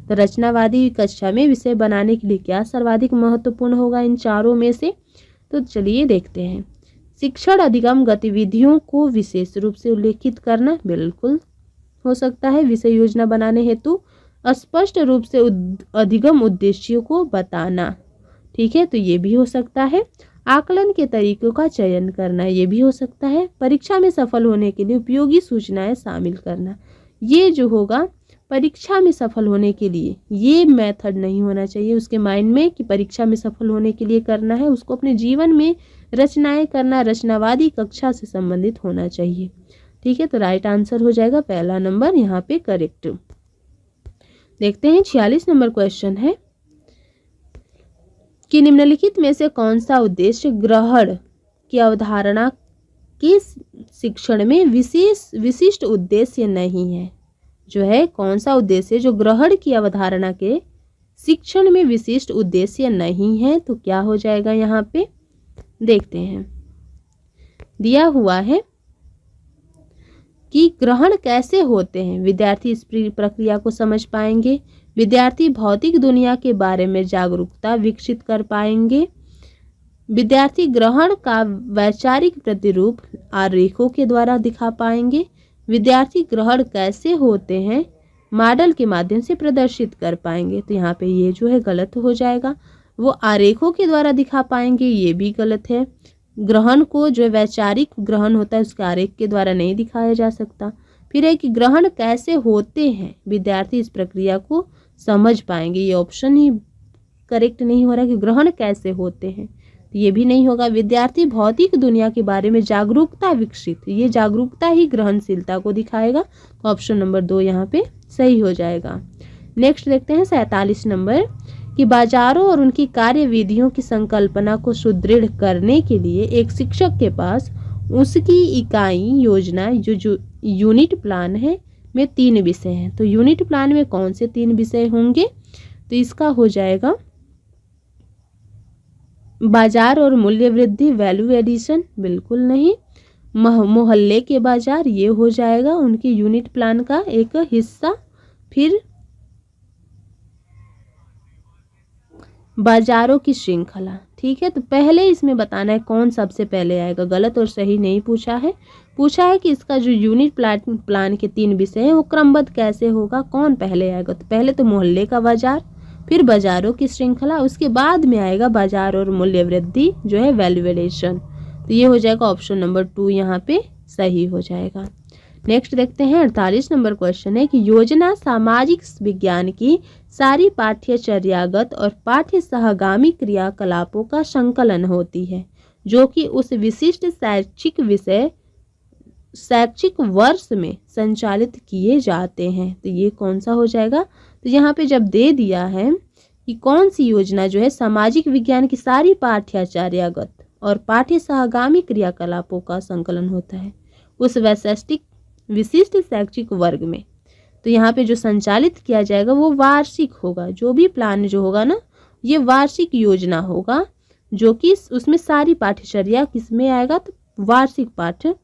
तो रचनावादी कक्षा में विषय बनाने के लिए क्या सर्वाधिक महत्वपूर्ण होगा इन चारों में से? तो चलिए देखते हैं। शिक्षण अधिगम गतिविधियों को विशेष रूप से उल्लेखित करना, बिल्कुल हो सकता है विषय योजना बनाने हेतु। स्पष्ट रूप से अधिगम उद्देश्यों को बताना, ठीक है, तो ये भी हो सकता है। आकलन के तरीकों का चयन करना, ये भी हो सकता है। परीक्षा में सफल होने के लिए उपयोगी सूचनाएं शामिल करना, ये जो होगा परीक्षा में सफल होने के लिए ये मेथड नहीं होना चाहिए उसके माइंड में कि परीक्षा में सफल होने के लिए करना है, उसको अपने जीवन में रचनाएं करना रचनावादी कक्षा से संबंधित होना चाहिए, ठीक है। तो राइट आंसर हो जाएगा पहला नंबर यहाँ पे करेक्ट। देखते हैं 46 नंबर क्वेश्चन है कि निम्नलिखित में से कौन सा उद्देश्य ग्रहण की अवधारणा के शिक्षण में विशिष्ट उद्देश्य नहीं है। जो है कौन सा उद्देश्य जो ग्रहण की अवधारणा के शिक्षण में विशिष्ट उद्देश्य नहीं है, तो क्या हो जाएगा यहाँ पे देखते हैं। दिया हुआ है कि ग्रहण कैसे होते हैं, विद्यार्थी इस प्रक्रिया को समझ पाएंगे, विद्यार्थी भौतिक दुनिया के बारे में जागरूकता विकसित कर पाएंगे, विद्यार्थी ग्रहण का वैचारिक प्रतिरूप आरेखों के द्वारा दिखा पाएंगे, विद्यार्थी ग्रहण कैसे होते हैं मॉडल के माध्यम से प्रदर्शित कर पाएंगे। तो यहाँ पे ये जो है गलत हो जाएगा। वो आरेखों के द्वारा दिखा पाएंगे, ये भी गलत है। ग्रहण को जो वैचारिक ग्रहण होता है उसके आरेख के द्वारा नहीं दिखाया जा सकता। फिर है कि ग्रहण कैसे होते हैं विद्यार्थी इस प्रक्रिया को समझ पाएंगे, ये ऑप्शन ही करेक्ट नहीं हो रहा कि ग्रहण कैसे होते हैं, तो ये भी नहीं होगा। विद्यार्थी भौतिक दुनिया के बारे में जागरूकता विकसित, ये जागरूकता ही ग्रहणशीलता को दिखाएगा, तो ऑप्शन नंबर 2 यहाँ पे सही हो जाएगा। नेक्स्ट देखते हैं 47 नंबर कि बाजारों और उनकी कार्यविधियों की संकल्पना को सुदृढ़ करने के लिए एक शिक्षक के पास उसकी इकाई योजना जो यूनिट प्लान है में 3 विषय हैं। तो यूनिट प्लान में कौन से 3 विषय होंगे, तो इसका हो जाएगा बाजार और मूल्य वृद्धि वैल्यू एडिशन, बिल्कुल नहीं। मोहल्ले के बाजार, ये हो जाएगा उनकी यूनिट प्लान का एक हिस्सा। फिर बाजारों की श्रृंखला, ठीक है। तो पहले इसमें बताना है कौन सबसे पहले आएगा, गलत और सही नहीं पूछा है। पूछा है कि इसका जो यूनिट प्लान के 3 विषय हैं वो क्रमबद्ध कैसे होगा, कौन पहले आएगा। तो पहले तो मोहल्ले का बाजार, फिर बाजारों की श्रृंखला, उसके बाद में आएगा बाजार और मूल्य वृद्धि जो है वैल्यूएशन। तो ये हो जाएगा ऑप्शन नंबर 2 यहाँ पे सही हो जाएगा। नेक्स्ट देखते हैं 48 नंबर क्वेश्चन है कि योजना सामाजिक विज्ञान की सारी पाठ्यचर्यागत और पाठ्य सहगामी क्रियाकलापों का संकलन होती है जो कि उस विशिष्ट शैक्षिक वर्ष में संचालित किए जाते हैं। तो ये कौन सा हो जाएगा, तो यहाँ पे जब दे दिया है कि कौन सी योजना जो है सामाजिक विज्ञान की सारी पाठ्यचर्यागत और पाठ्य सहगामी क्रियाकलापों का संकलन होता है उस विशिष्ट शैक्षिक वर्ग में, तो यहाँ पे जो संचालित किया जाएगा वो वार्षिक होगा। जो भी प्लान जो होगा ना ये वार्षिक योजना होगा, जो कि उसमें सारी पाठ्यचर्या किसमें आएगा, तो वार्षिक पाठ्य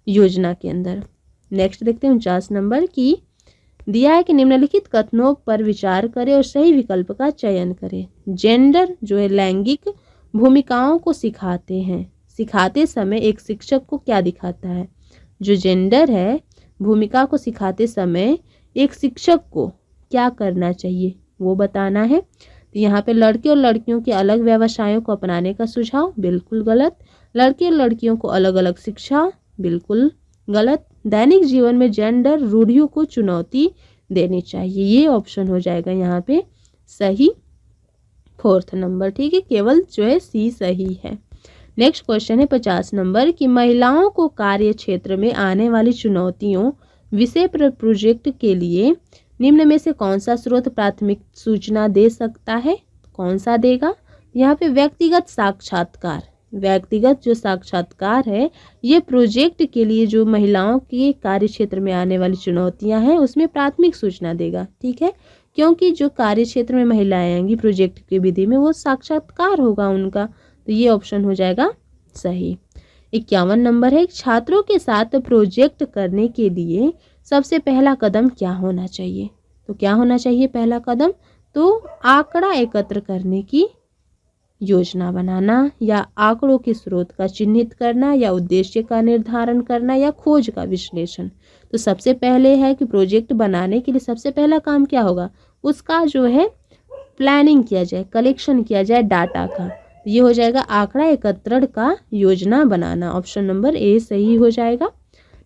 योजना के अंदर। नेक्स्ट देखते हैं 49 नंबर की दिया है कि निम्नलिखित कथनों पर विचार करें और सही विकल्प का चयन करें। जेंडर जो है लैंगिक भूमिकाओं को सिखाते समय एक शिक्षक को क्या दिखाता है। जो जेंडर है भूमिका को सिखाते समय एक शिक्षक को क्या करना चाहिए वो बताना है। तो यहाँ पे लड़के और लड़कियों के अलग व्यवसायों को अपनाने का सुझाव, बिल्कुल गलत। लड़के और लड़कियों को अलग अलग शिक्षा, बिल्कुल गलत। दैनिक जीवन में जेंडर रूढ़ियों को चुनौती देनी चाहिए, ये ऑप्शन हो जाएगा यहाँ पे सही 4th नंबर, ठीक है। केवल जो है सी सही है। नेक्स्ट क्वेश्चन है 50 नंबर कि महिलाओं को कार्य क्षेत्र में आने वाली चुनौतियों विषय पर प्रोजेक्ट के लिए निम्न में से कौन सा स्रोत प्राथमिक सूचना दे सकता है, कौन सा देगा। यहाँ पे व्यक्तिगत साक्षात्कार, व्यक्तिगत जो साक्षात्कार है ये प्रोजेक्ट के लिए जो महिलाओं के कार्य क्षेत्र में आने वाली चुनौतियां हैं उसमें प्राथमिक सूचना देगा। ठीक है, क्योंकि जो कार्य क्षेत्र में महिलाएं आएंगी प्रोजेक्ट की विधि में वो साक्षात्कार होगा उनका, तो ये ऑप्शन हो जाएगा सही। 51 नंबर है, छात्रों के साथ प्रोजेक्ट करने के लिए सबसे पहला कदम क्या होना चाहिए? तो क्या होना चाहिए पहला कदम? तो आंकड़ा एकत्र करने की योजना बनाना, या आंकड़ों के स्रोत का चिन्हित करना, या उद्देश्य का निर्धारण करना, या खोज का विश्लेषण। तो सबसे पहले है कि प्रोजेक्ट बनाने के लिए सबसे पहला काम क्या होगा? उसका जो है प्लानिंग किया जाए, कलेक्शन किया जाए डाटा का। ये हो जाएगा आंकड़ा एकत्रण का योजना बनाना। ऑप्शन नंबर ए सही हो जाएगा।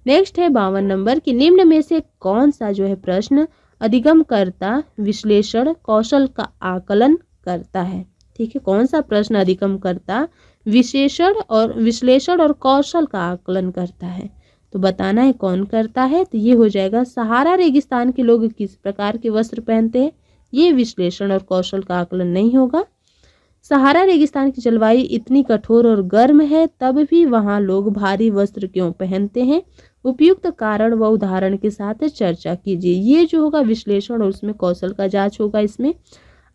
नेक्स्ट है 52 नंबर कि निम्न में से कौन सा जो है प्रश्न अधिगमकर्ता विश्लेषण कौशल का आकलन करता है? ठीक है, कौन सा प्रश्न अधिगमकर्ता विश्लेषण और कौशल का आकलन करता है? तो बताना है कौन करता है। तो ये हो जाएगा सहारा रेगिस्तान के लोग किस प्रकार के वस्त्र पहनते हैं, ये विश्लेषण और कौशल का आकलन नहीं होगा। सहारा रेगिस्तान की जलवायु इतनी कठोर और गर्म है तब भी वहाँ लोग भारी वस्त्र क्यों पहनते हैं? उपयुक्त कारण व उदाहरण के साथ चर्चा कीजिए। ये जो होगा विश्लेषण और उसमें कौशल का जांच होगा। इसमें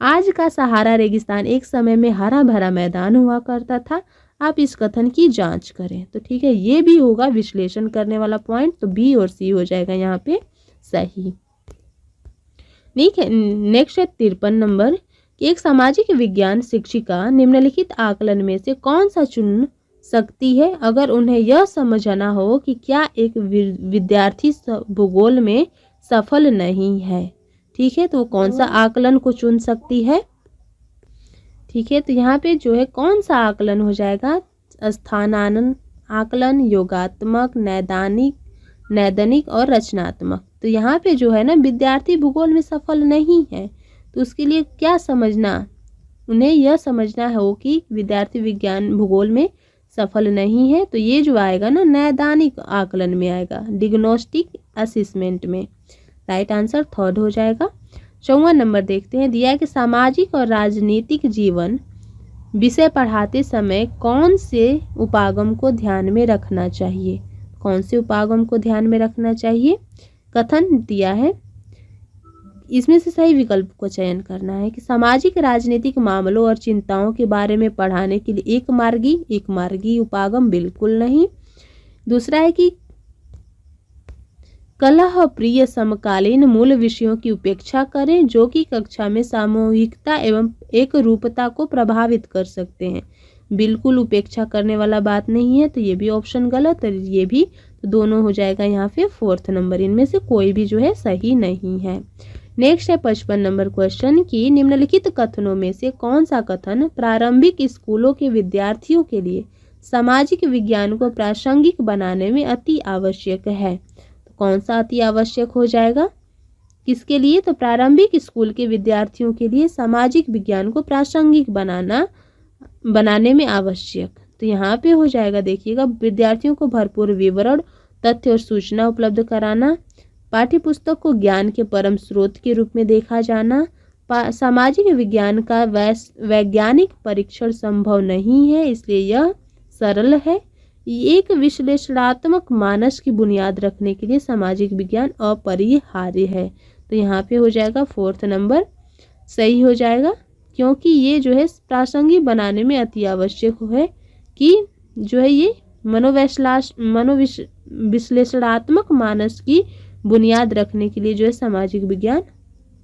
आज का सहारा रेगिस्तान एक समय में हरा भरा मैदान हुआ करता था, आप इस कथन की जांच करें। तो ठीक है, ये भी होगा विश्लेषण करने वाला पॉइंट, तो बी और सी हो जाएगा यहाँ पे सही। ठीक है, नेक्स्ट है 53 नंबर कि एक सामाजिक विज्ञान शिक्षिका निम्नलिखित आकलन में से कौन सा चुन सकती है अगर उन्हें यह समझना हो कि क्या एक विद्यार्थी भूगोल में सफल नहीं है। ठीक है, तो कौन सा आकलन को चुन सकती है? ठीक है, तो यहाँ पे जो है कौन सा आकलन हो जाएगा? स्थानानंद आकलन, योगात्मक, नैदानिक और रचनात्मक। तो यहाँ पे जो है ना विद्यार्थी भूगोल में सफल नहीं है, तो उसके लिए क्या समझना, उन्हें यह समझना हो कि विद्यार्थी विज्ञान भूगोल में सफल नहीं है। तो ये जो आएगा ना नैदानिक आकलन में आएगा, डिग्नोस्टिक असेसमेंट में। राइट आंसर थर्ड हो जाएगा। 54 नंबर देखते हैं, दिया है कि सामाजिक और राजनीतिक जीवन विषय पढ़ाते समय कौन से उपागम को ध्यान में रखना चाहिए? कौन से उपागम को ध्यान में रखना चाहिए? कथन दिया है, इसमें से सही विकल्प को चयन करना है कि सामाजिक राजनीतिक मामलों और चिंताओं के बारे में पढ़ाने के लिए एक मार्गी उपागम बिल्कुल नहीं। दूसरा है कि कलह प्रिय समकालीन मूल विषयों की उपेक्षा करें जो कि कक्षा में सामूहिकता एवं एक रूपता को प्रभावित कर सकते हैं। बिल्कुल उपेक्षा करने वाला बात नहीं है, तो ये भी ऑप्शन गलत और ये भी, तो दोनों हो जाएगा यहाँ पे 4th नंबर। इनमें से कोई भी जो है सही नहीं है। नेक्स्ट है 55 नंबर क्वेश्चन की निम्नलिखित कथनों में से कौन सा कथन प्रारंभिक स्कूलों के विद्यार्थियों के लिए सामाजिक विज्ञान को प्रासंगिक बनाने में अति आवश्यक है? तो कौन सा अति आवश्यक हो जाएगा किसके लिए? तो प्रारंभिक स्कूल के विद्यार्थियों के लिए सामाजिक विज्ञान को प्रासंगिक बनाने में आवश्यक। तो यहाँ पे हो जाएगा, देखिएगा, विद्यार्थियों को भरपूर विवरण, तथ्य और सूचना उपलब्ध कराना, पाठ्य पुस्तक को ज्ञान के परम स्रोत के रूप में देखा जाना, सामाजिक विज्ञान का वैज्ञानिक परीक्षण संभव नहीं है इसलिए यह सरल है, एक विश्लेषणात्मक मानस की बुनियाद रखने के लिए सामाजिक विज्ञान अपरिहार्य है। तो यहाँ पे हो जाएगा 4th नंबर सही हो जाएगा, क्योंकि ये जो है प्रासंगिक बनाने में अति आवश्यक है कि जो है ये विश्लेषणात्मक मानस की बुनियाद रखने के लिए जो है सामाजिक विज्ञान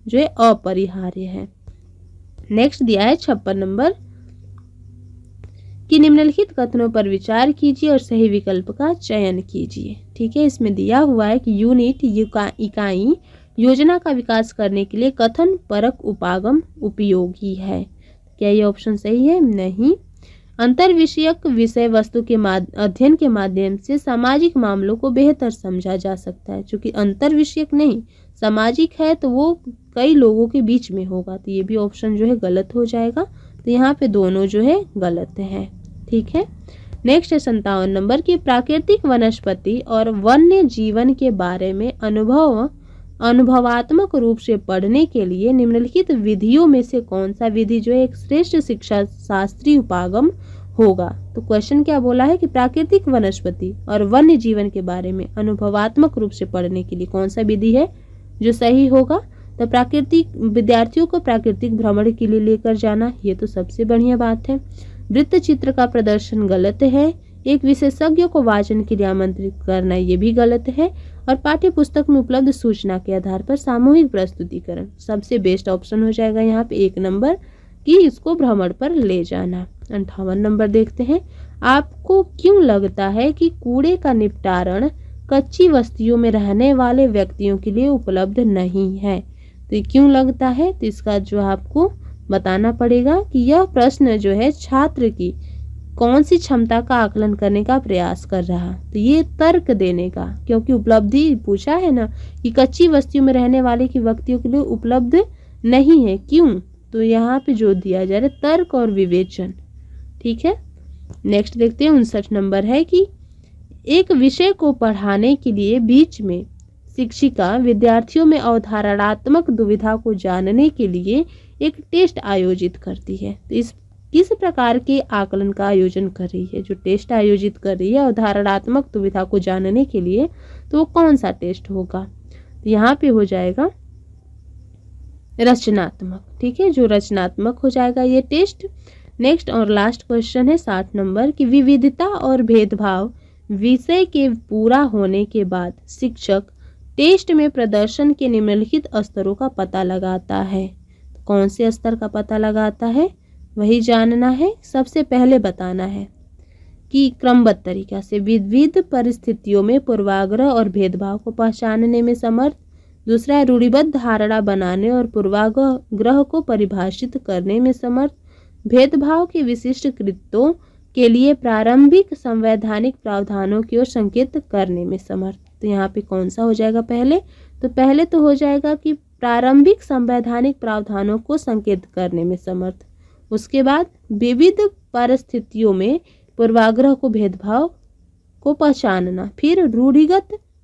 जो है अपरिहार्य है। नेक्स्ट दिया है 56 नंबर कि निम्नलिखित कथनों पर विचार कीजिए और सही विकल्प का चयन कीजिए। ठीक है, इसमें दिया हुआ है कि यूनिट इकाई योजना का विकास करने के लिए कथन परक उपागम उपयोगी है। क्या ये ऑप्शन सही है? नहीं। अंतर विषयक विषय वस्तु के अध्ययन के माध्यम से सामाजिक मामलों को बेहतर समझा जा सकता है। चूंकि अंतर विषयक नहीं सामाजिक है तो वो कई लोगों के बीच में होगा, तो ये भी ऑप्शन जो है गलत हो जाएगा। तो यहाँ पे दोनों जो है गलत है। ठीक है, नेक्स्ट है 57 नंबर की प्राकृतिक वनस्पति और वन्य जीवन के बारे में अनुभवात्मक रूप से पढ़ने के लिए निम्नलिखित विधियों में से कौन सा विधि जो है एक श्रेष्ठ शिक्षा शास्त्री उपागम होगा। तो क्वेश्चन क्या बोला है कि प्राकृतिक वनस्पति और वन्य जीवन के बारे में अनुभवात्मक रूप से पढ़ने के लिए कौन सा विधि है जो सही होगा। तो प्राकृतिक विद्यार्थियों को प्राकृतिक भ्रमण के लिए लेकर जाना, ये तो सबसे बढ़िया बात है। वृत्त चित्र का प्रदर्शन गलत है। एक विशेषज्ञ को वाचन के लिए आमंत्रित करना, ये भी गलत है। और पाठ्य पुस्तक में उपलब्ध सूचना के आधार पर सामूहिक प्रस्तुतिकरण सबसे बेस्ट ऑप्शन हो जाएगा यहाँ पे 1 नंबर कि इसको भ्रमण पर ले जाना। 58 नंबर देखते हैं, आपको क्यों लगता है कि कूड़े का निपटारण कच्ची बस्तियों में रहने वाले व्यक्तियों के लिए उपलब्ध नहीं है। तो ये क्यों लगता है, तो इसका जो आपको बताना पड़ेगा कि यह प्रश्न जो है छात्र की कौन सी क्षमता का आकलन करने का प्रयास कर रहा। तो ये तर्क देने का, क्योंकि उपलब्धि पूछा है ना कि कच्ची बस्तियों में रहने वाले की व्यक्तियों के लिए उपलब्ध नहीं है, क्यों, तो यहाँ पे जो दिया जा रहा है तर्क और विवेचन। ठीक है, नेक्स्ट देखते हैं 59 नंबर है कि एक विषय को पढ़ाने के लिए बीच में शिक्षिका विद्यार्थियों में अवधारणात्मक दुविधा को जानने के लिए एक टेस्ट आयोजित करती है। तो इस किस प्रकार के आकलन का आयोजन कर रही है, जो टेस्ट आयोजित कर रही है अवधारणात्मक दुविधा को जानने के लिए, तो वो कौन सा टेस्ट होगा। तो यहाँ पे हो जाएगा रचनात्मक। ठीक है, जो रचनात्मक हो जाएगा ये टेस्ट। नेक्स्ट और लास्ट क्वेश्चन है 60 नंबर की विविधता और भेदभाव विषय के पूरा होने के बाद शिक्षक टेस्ट में प्रदर्शन के निम्नलिखित स्तरों का पता लगाता है। कौन से स्तर का पता लगाता है वही जानना है। सबसे पहले बताना है कि क्रमबद्ध तरीका से विविध परिस्थितियों में पूर्वाग्रह और भेदभाव को पहचानने में समर्थ। दूसरा है रूढ़िबद्ध धारणा बनाने और पूर्वाग्रह को परिभाषित करने में समर्थ। भेदभाव के विशिष्ट कृत्यों के लिए प्रारंभिक संवैधानिक प्रावधानों की ओर संकेत करने में समर्थ। तो यहाँ पे कौन सा हो जाएगा पहले, तो पहले तो हो जाएगा कि प्रारंभिक संवैधानिक प्रावधानों को संकेत करने में समर्थ। उसके बाद विविध परिस्थितियों में पूर्वाग्रह को भेदभाव को पहचानना, फिर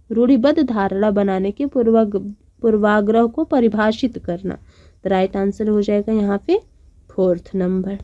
रूढ़िबद्ध धारणा बनाने के पूर्वाग्रह को परिभाषित करना। तो राइट आंसर हो जाएगा यहाँ पे 4th नंबर।